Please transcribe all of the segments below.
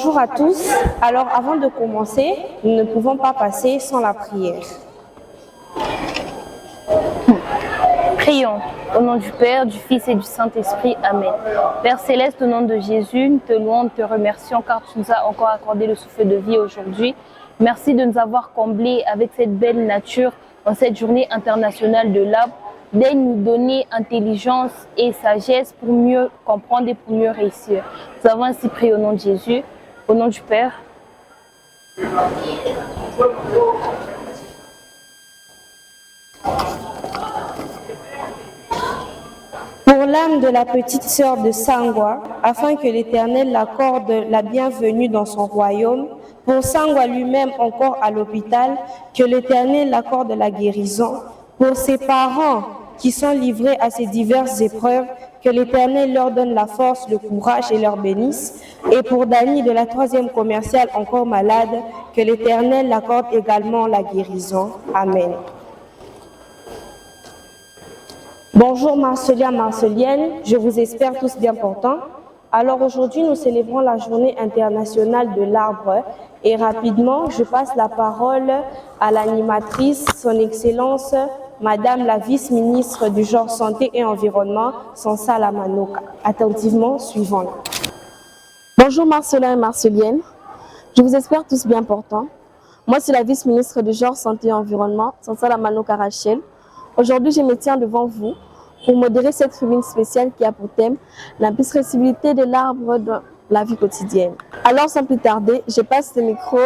Bonjour à tous. Alors avant de commencer, nous ne pouvons pas passer sans la prière. Prions. Au nom du Père, du Fils et du Saint-Esprit. Amen. Père Céleste, au nom de Jésus, nous te louons, nous te remercions car tu nous as encore accordé le souffle de vie aujourd'hui. Merci de nous avoir comblés avec cette belle nature en cette journée internationale de l'arbre. Daigne nous donner intelligence et sagesse pour mieux comprendre et pour mieux réussir. Nous avons ainsi prié au nom de Jésus, au nom du Père. Pour l'âme de la petite sœur de Sangwa, afin que l'Éternel l'accorde la bienvenue dans son royaume, pour Sangwa lui-même encore à l'hôpital, que l'Éternel l'accorde la guérison, pour ses parents qui sont livrés à ces diverses épreuves, que l'Éternel leur donne la force, le courage et leur bénisse, et pour Dany de la 3e commerciale encore malade, que l'Éternel l'accorde également la guérison. Amen. Bonjour Marceliens, Marceliennes, je vous espère tous bien portants. Alors aujourd'hui, nous célébrons la journée internationale de l'arbre et rapidement, je passe la parole à l'animatrice, son Excellence, Madame la vice-ministre du genre santé et environnement, Sansa Lamanoka. Attentivement, suivons-la. Bonjour Marceliens et Marceliennes, je vous espère tous bien portants. Moi, c'est la vice-ministre du genre santé et environnement, Sansa Lamanoka Rachel. Aujourd'hui, je me tiens devant vous pour modérer cette tribune spéciale qui a pour thème l'imprescriptibilité de l'arbre dans la vie quotidienne. Alors, sans plus tarder, je passe le micro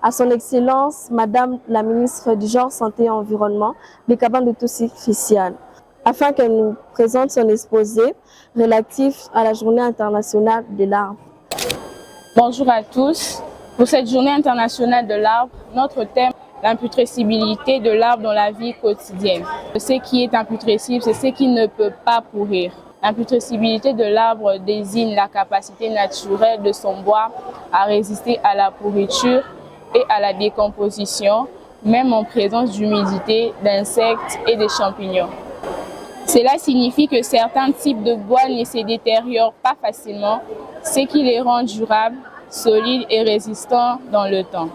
à son Excellence, Madame la ministre du genre santé et environnement, Bekaban Lutusi Christiane, afin qu'elle nous présente son exposé relatif à la journée internationale de l'arbre. Bonjour à tous. Pour cette journée internationale de l'arbre, notre thème l'imputrescibilité de l'arbre dans la vie quotidienne. Ce qui est imputrescible, c'est ce qui ne peut pas pourrir. L'imputrescibilité de l'arbre désigne la capacité naturelle de son bois à résister à la pourriture et à la décomposition, même en présence d'humidité, d'insectes et de champignons. Cela signifie que certains types de bois ne se détériorent pas facilement, ce qui les rend durables, solides et résistants dans le temps.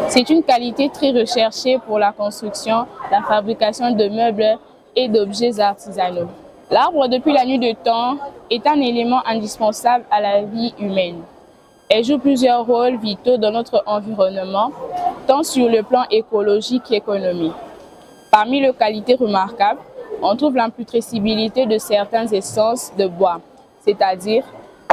C'est une qualité très recherchée pour la construction, la fabrication de meubles et d'objets artisanaux. L'arbre, depuis la nuit de temps, est un élément indispensable à la vie humaine. Elle joue plusieurs rôles vitaux dans notre environnement, tant sur le plan écologique qu'économique. Parmi les qualités remarquables, on trouve l'imputrescibilité de certaines essences de bois, c'est-à-dire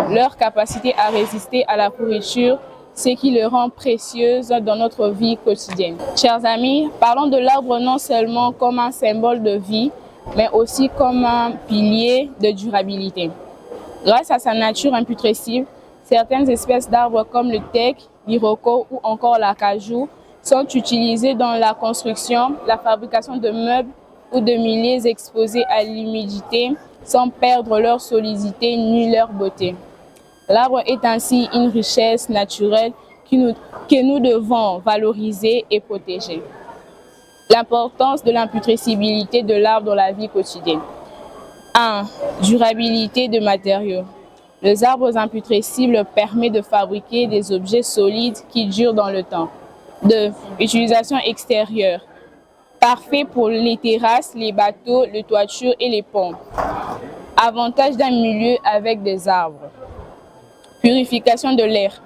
leur capacité à résister à la pourriture, ce qui le rend précieuse dans notre vie quotidienne. Chers amis, parlons de l'arbre non seulement comme un symbole de vie, mais aussi comme un pilier de durabilité. Grâce à sa nature imputrescible, certaines espèces d'arbres comme le teck, l'iroko ou encore l'acajou sont utilisées dans la construction, la fabrication de meubles ou de milliers exposés à l'humidité sans perdre leur solidité ni leur beauté. L'arbre est ainsi une richesse naturelle que nous devons valoriser et protéger. L'importance de l'imputrescibilité de l'arbre dans la vie quotidienne. 1. Durabilité de matériaux. Les arbres imputrescibles permettent de fabriquer des objets solides qui durent dans le temps. 2. Utilisation extérieure. Parfait pour les terrasses, les bateaux, les toitures et les ponts. Avantage d'un milieu avec des arbres. Purification de l'air.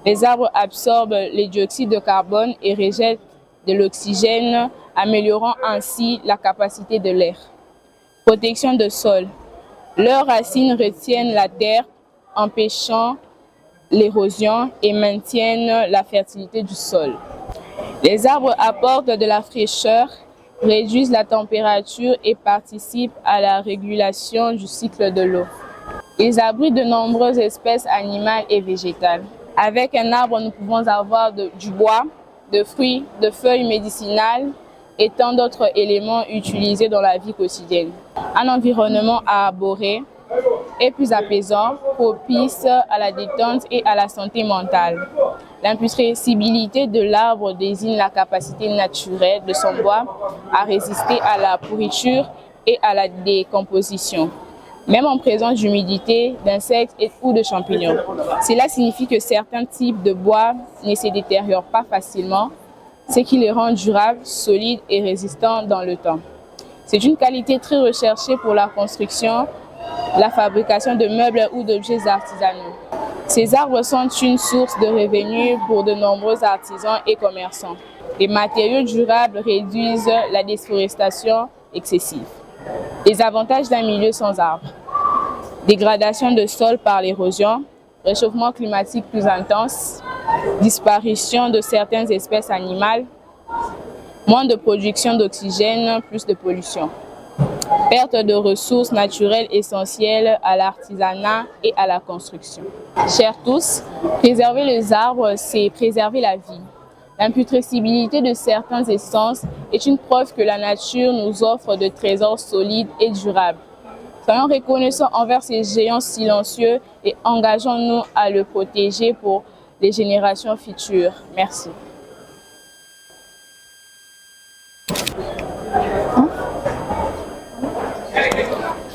Les arbres absorbent le dioxyde de carbone et rejettent de l'oxygène, améliorant ainsi la capacité de l'air. Protection de sol. Leurs racines retiennent la terre, empêchant l'érosion et maintiennent la fertilité du sol. Les arbres apportent de la fraîcheur, réduisent la température et participent à la régulation du cycle de l'eau. Ils abritent de nombreuses espèces animales et végétales. Avec un arbre, nous pouvons avoir du bois, de fruits, de feuilles médicinales et tant d'autres éléments utilisés dans la vie quotidienne. Un environnement arboré est plus apaisant, propice à la détente et à la santé mentale. L'imputrescibilité de l'arbre désigne la capacité naturelle de son bois à résister à la pourriture et à la décomposition, même en présence d'humidité, d'insectes ou de champignons. Cela signifie que certains types de bois ne se détériorent pas facilement, ce qui les rend durables, solides et résistants dans le temps. C'est une qualité très recherchée pour la construction, la fabrication de meubles ou d'objets artisanaux. Ces arbres sont une source de revenus pour de nombreux artisans et commerçants. Les matériaux durables réduisent la déforestation excessive. Les avantages d'un milieu sans arbres: dégradation de sol par l'érosion, réchauffement climatique plus intense, disparition de certaines espèces animales, moins de production d'oxygène, plus de pollution, perte de ressources naturelles essentielles à l'artisanat et à la construction. Chers tous, préserver les arbres, c'est préserver la vie. L'imputrescibilité de certaines essences est une preuve que la nature nous offre de trésors solides et durables. Soyons reconnaissants envers ces géants silencieux et engageons-nous à le protéger pour les générations futures. Merci.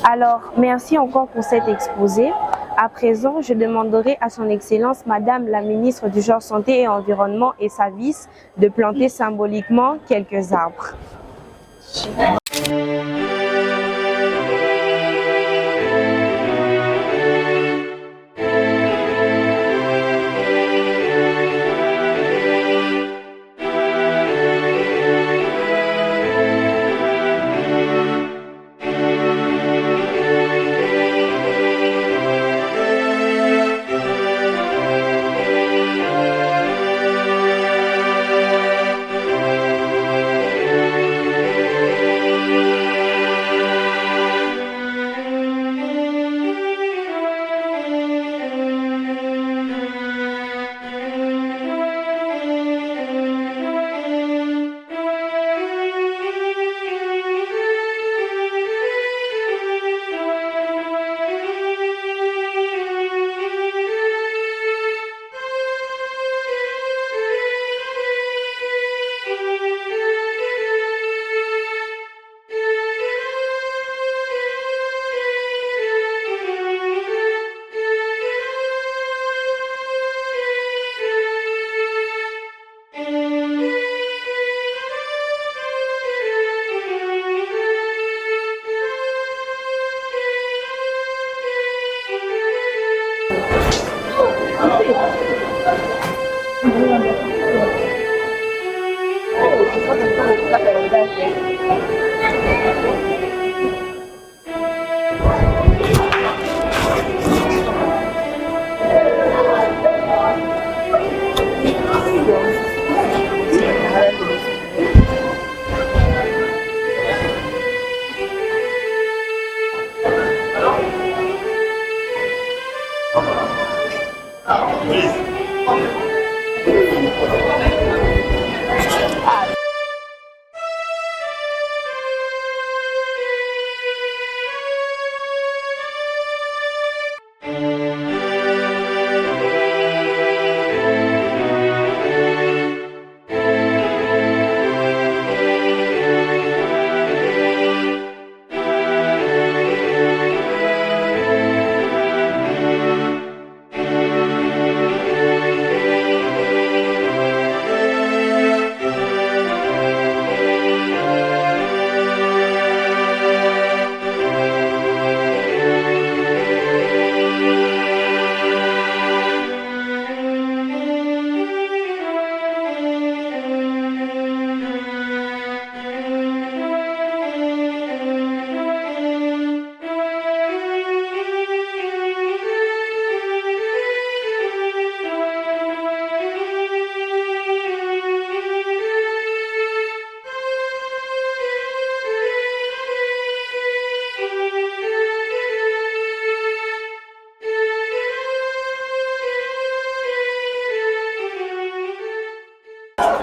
Alors, merci encore pour cet exposé. À présent, je demanderai à son Excellence, Madame la ministre du Genre, Santé et Environnement et sa vice de planter symboliquement quelques arbres.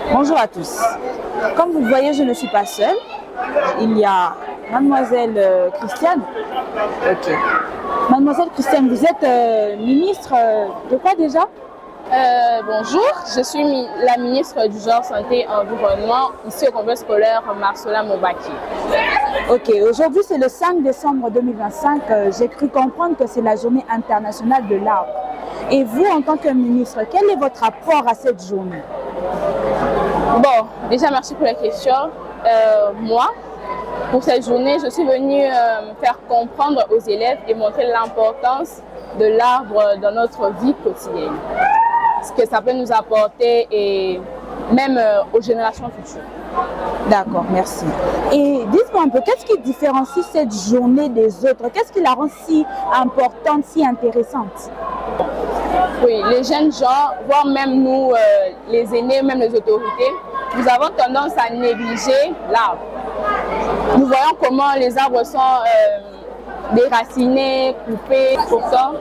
Bonjour à tous. Comme vous le voyez, je ne suis pas seule. Il y a Mademoiselle Christiane. Ok. Mademoiselle Christiane, vous êtes ministre de quoi déjà? Bonjour, je suis la ministre du Genre, Santé et Environnement ici au complexe scolaire Marcela Mobaki. Ok, aujourd'hui c'est le 5 décembre 2025. J'ai cru comprendre que c'est la journée internationale de l'arbre. Et vous, en tant que ministre, quel est votre rapport à cette journée? Bon, déjà merci pour la question. Moi, pour cette journée, je suis venue faire comprendre aux élèves et montrer l'importance de l'arbre dans notre vie quotidienne. Ce que ça peut nous apporter et même aux générations futures. D'accord, merci. Et dites-moi un peu, qu'est-ce qui différencie cette journée des autres? Qu'est-ce qui la rend si importante, si intéressante? Oui, les jeunes gens, voire même nous, les aînés, même les autorités, nous avons tendance à négliger l'arbre. Nous voyons comment les arbres sont déracinés, coupés. Pourtant,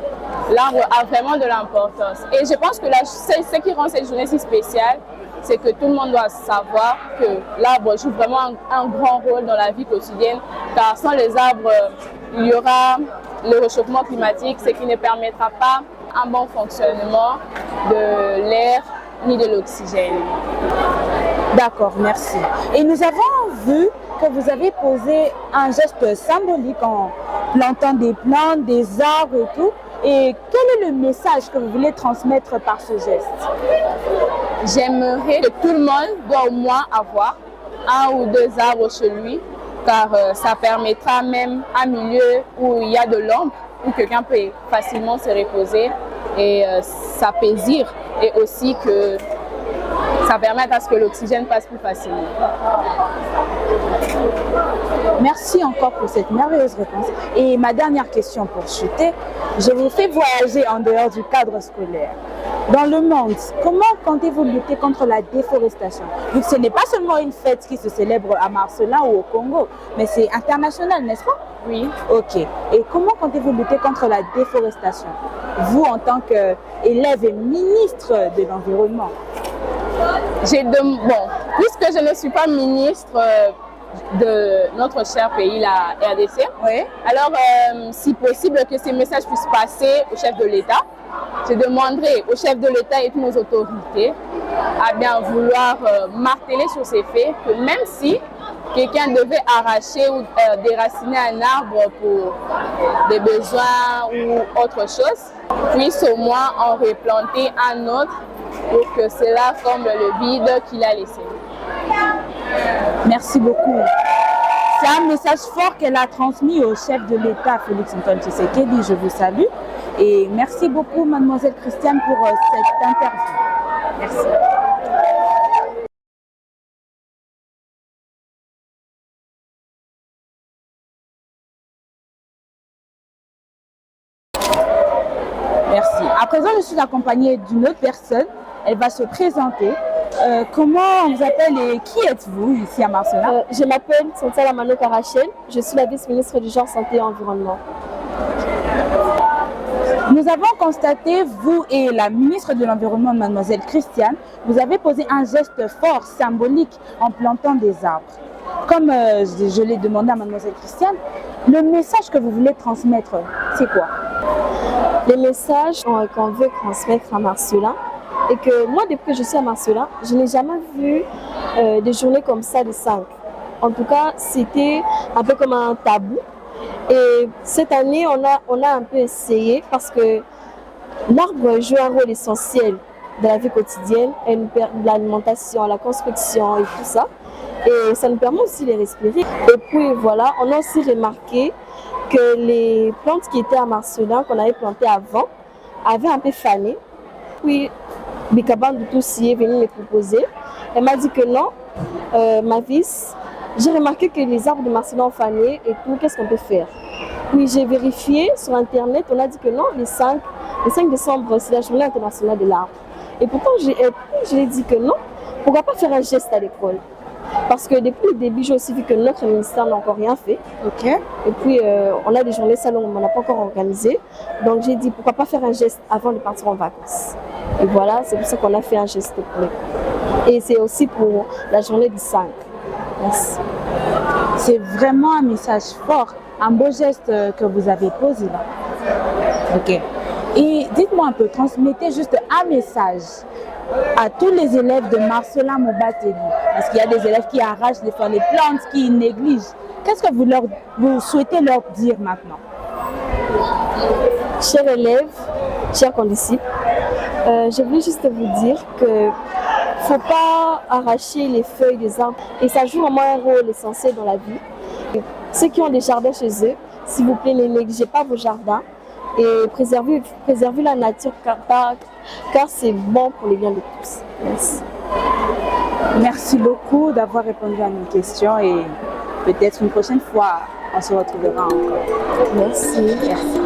l'arbre a vraiment de l'importance. Et je pense que ce qui rend cette journée si spéciale, c'est que tout le monde doit savoir que l'arbre joue vraiment un grand rôle dans la vie quotidienne, car sans les arbres, il y aura le réchauffement climatique, ce qui ne permettra pas un bon fonctionnement de l'air ni de l'oxygène. D'accord, merci. Et nous avons vu que vous avez posé un geste symbolique en plantant des plantes, des arbres et tout. Et quel est le message que vous voulez transmettre par ce geste? J'aimerais que tout le monde doit au moins avoir un ou deux arbres chez lui, car ça permettra même un milieu où il y a de l'ombre, où quelqu'un peut facilement se reposer et s'apaisir, et aussi que ça permette à ce que l'oxygène passe plus facilement. Merci encore pour cette merveilleuse réponse. Et ma dernière question pour chuter, je vous fais voyager en dehors du cadre scolaire. Dans le monde, comment comptez-vous lutter contre la déforestation? Vu que ce n'est pas seulement une fête qui se célèbre à Marcellin ou au Congo, mais c'est international, n'est-ce pas? Oui. Ok. Et comment comptez-vous lutter contre la déforestation? Vous, en tant qu'élève et ministre de l'Environnement. Bon, puisque je ne suis pas ministre de notre cher pays, la RDC, Oui. alors si possible que ces messages puissent passer au chef de l'État, je demanderai au chef de l'État et toutes nos autorités à bien vouloir marteler sur ces faits que même si quelqu'un devait arracher ou déraciner un arbre pour des besoins ou autre chose, puisse au moins en replanter un autre pour que cela comble le vide qu'il a laissé. Merci beaucoup. C'est un message fort qu'elle a transmis au chef de l'État, Félix Antoine Tshisekedi. Je vous salue. Et merci beaucoup, mademoiselle Christiane, pour cette interview. Merci. Merci. À présent, je suis accompagnée d'une autre personne. Elle va se présenter. Comment on vous appelle et qui êtes-vous ici à Marcellin? Je m'appelle Santala Mano-Karachel, je suis la vice-ministre du genre, santé et environnement. Nous avons constaté, vous et la ministre de l'Environnement, mademoiselle Christiane, vous avez posé un geste fort, symbolique, en plantant des arbres. Comme je l'ai demandé à mademoiselle Christiane, le message que vous voulez transmettre, c'est quoi? Le message qu'on veut transmettre à Marcellin, et que moi, depuis que je suis à Marcellin, je n'ai jamais vu des journées comme ça de 5. En tout cas, c'était un peu comme un tabou. Et cette année, on a un peu essayé parce que l'arbre joue un rôle essentiel dans la vie quotidienne, l'alimentation, la construction et tout ça. Et ça nous permet aussi de respirer. Et puis voilà, on a aussi remarqué que les plantes qui étaient à Marcellin, qu'on avait plantées avant, avaient un peu fané. Puis Bikaban de Toussi est venue me proposer. Elle m'a dit que non, ma vice, j'ai remarqué que les arbres de Marcellin ont fané et tout, qu'est-ce qu'on peut faire? Puis j'ai vérifié sur internet, on a dit que non, le 5 décembre, c'est la journée internationale de l'arbre. Et pourtant, je l'ai dit que non, pourquoi pas faire un geste à l'école? Parce que depuis le début, j'ai aussi vu que notre ministère n'a encore rien fait. Ok. Et puis, on a des journées salon, on n'a pas encore organisé. Donc, j'ai dit, pourquoi pas faire un geste avant de partir en vacances? Et voilà, c'est pour ça qu'on a fait un geste pour l'école. Et c'est aussi pour la journée du 5. Merci. C'est vraiment un message fort, un beau geste que vous avez posé là. Ok. Et dites-moi un peu, transmettez juste un message à tous les élèves de Marcellin Mobateli, parce qu'il y a des élèves qui arrachent des fois les plantes, qui négligent. qu'est-ce que vous souhaitez leur dire maintenant? Chers élèves, chers condisciples, je voulais juste vous dire que faut pas arracher les feuilles des arbres et ça joue vraiment un rôle essentiel dans la vie. Ceux qui ont des jardins chez eux, s'il vous plaît, ne négligez pas vos jardins et préservez la nature car c'est bon pour les biens de tous. Merci. Merci beaucoup d'avoir répondu à nos questions et peut-être une prochaine fois, on se retrouvera encore. Merci. Merci.